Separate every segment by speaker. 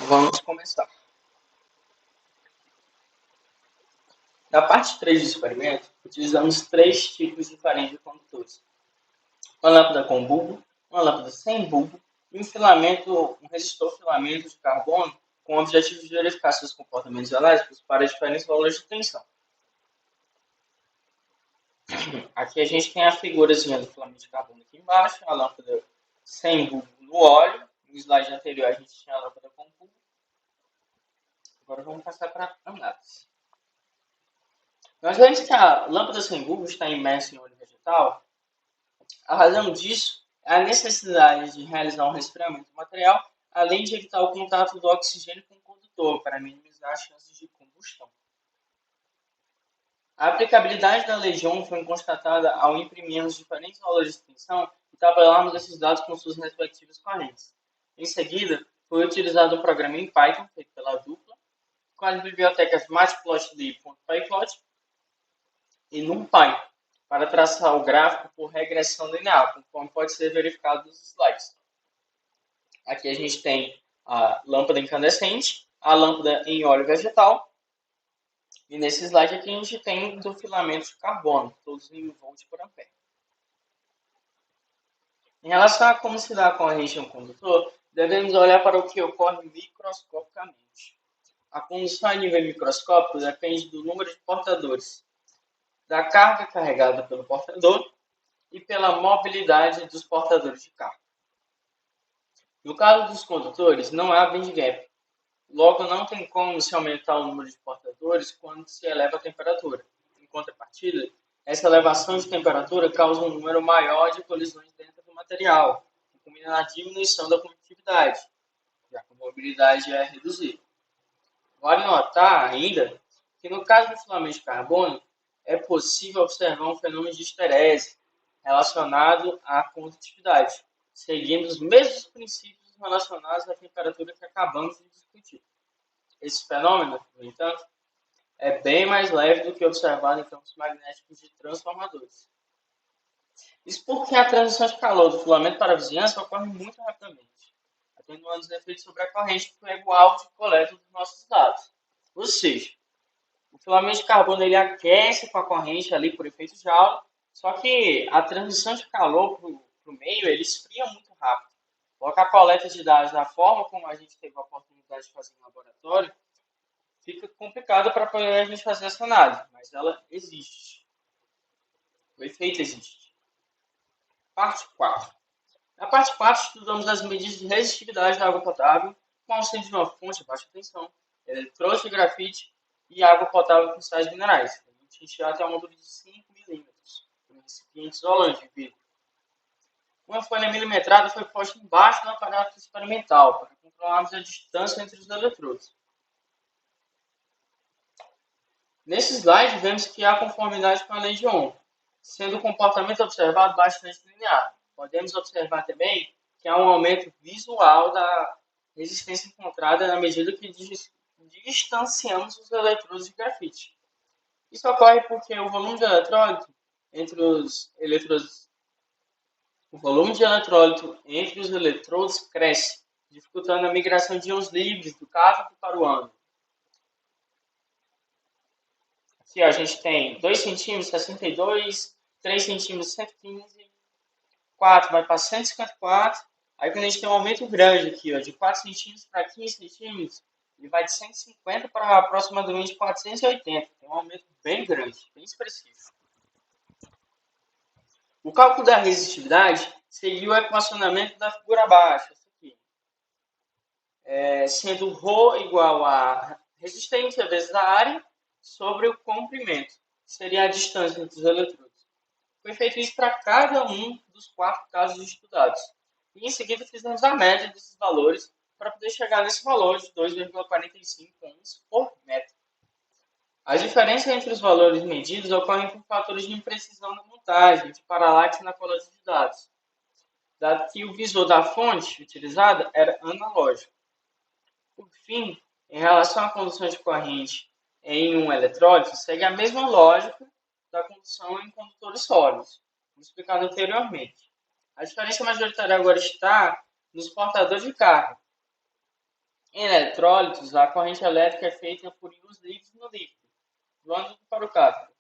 Speaker 1: Vamos começar. Na parte 3 do experimento, utilizamos 3 tipos diferentes de condutores. Uma lâmpada com bulbo, uma lâmpada sem bulbo e um resistor filamento de carbono com o objetivo de verificar seus comportamentos elétricos para diferentes valores de tensão. Aqui a gente tem a figurazinha do filamento de carbono aqui embaixo, a lâmpada sem bulbo no óleo. No slide anterior a gente tinha a lâmpada com bulbo. Agora vamos passar para a análise. Nós vemos que a lâmpada sem bulbo está imersa em óleo vegetal. A razão disso é a necessidade de realizar um resfriamento do material, além de evitar o contato do oxigênio com o condutor, para minimizar as chances de combustão. A aplicabilidade da lei de Ohm foi constatada ao imprimirmos diferentes valores de tensão e tabelarmos esses dados com suas respectivas correntes. Em seguida, foi utilizado um programa em Python, feito pela dupla, com as bibliotecas matplotlib.pyplot e NumPy, para traçar o gráfico por regressão linear, conforme pode ser verificado nos slides. Aqui a gente tem a lâmpada incandescente, a lâmpada em óleo vegetal, e nesse slide aqui a gente tem do filamento de carbono, todos em volt por ampere. Em relação a como se dá a corrente em um condutor, devemos olhar para o que ocorre microscopicamente. A condução a nível microscópico depende do número de portadores, da carga carregada pelo portador e pela mobilidade dos portadores de carga. No caso dos condutores, não há band gap. Logo, não tem como se aumentar o número de portadores quando se eleva a temperatura. Em contrapartida, essa elevação de temperatura causa um número maior de colisões dentro do material, que culmina na diminuição da condutividade, já que a mobilidade é reduzida. Vale notar ainda que no caso do filamento de carbono, é possível observar um fenômeno de esterese relacionado à condutividade, seguindo os mesmos princípios relacionados à temperatura que acabamos de discutir. Esse fenômeno, no entanto, é bem mais leve do que observado em campos magnéticos de transformadores. Isso porque a transição de calor do filamento para a vizinhança ocorre muito rapidamente, atenuando os efeitos sobre a corrente que é o alvo de coleta dos nossos dados. Ou seja, o filamento de carbono ele aquece com a corrente ali por efeito Joule, só que a transição de calor para o meio ele esfria muito rápido. Colocar a coleta de dados da forma como a gente teve a oportunidade de fazer no laboratório fica complicado para poder a gente fazer essa análise, mas ela existe. O efeito existe. Parte 4. Na parte 4, estudamos as medidas de resistividade da água potável com auxílio de uma fonte de baixa tensão, eletrodos de grafite e água potável com sais minerais. A gente encheu até uma altura de 5 milímetros, um recipiente isolante de vidro. Uma folha milimetrada foi posta embaixo do aparato experimental para controlarmos a distância entre os eletrodos. Nesse slide, vemos que há conformidade com a lei de Ohm, sendo o comportamento observado bastante linear. Podemos observar também que há um aumento visual da resistência encontrada na medida que distanciamos os eletrodos de grafite. Isso ocorre porque o volume de elettrólito entre os eletrodos cresce, dificultando a migração de íons livres do cátodo para o ânodo. Aqui a gente tem 2 centímetros, 62, 3 centímetros, 115, 4 vai para 154. Aí quando a gente tem um aumento grande aqui, ó, de 4 centímetros para 15 centímetros, ele vai de 150 para aproximadamente 480. Tem um aumento bem grande, bem expressivo. O cálculo da resistividade seguiu o equacionamento da figura abaixo, essa aqui. Sendo ρ igual a resistência vezes a área sobre o comprimento, que seria a distância entre os eletrodos. Foi feito isso para cada um dos 4 casos estudados. E em seguida fizemos a média desses valores para poder chegar nesse valor de 2,45 ohms por metro. As diferenças entre os valores medidos ocorrem por fatores de imprecisão na montagem, de paralaxe na coleta de dados, dado que o visor da fonte utilizada era analógico. Por fim, em relação à condução de corrente em um eletrólito, segue a mesma lógica da condução em condutores sólidos, como explicado anteriormente. A diferença majoritária agora está nos portadores de carga. Em eletrólitos, a corrente elétrica é feita por íons livres no líquido, do ânodo para o cátodo.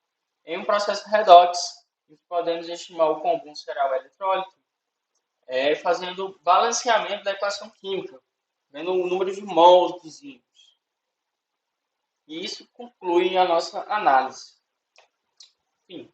Speaker 1: Em um processo redox, podemos estimar o quão bom será o eletrólito fazendo o balanceamento da equação química, vendo o número de mols dos íons. E isso conclui a nossa análise. Fim.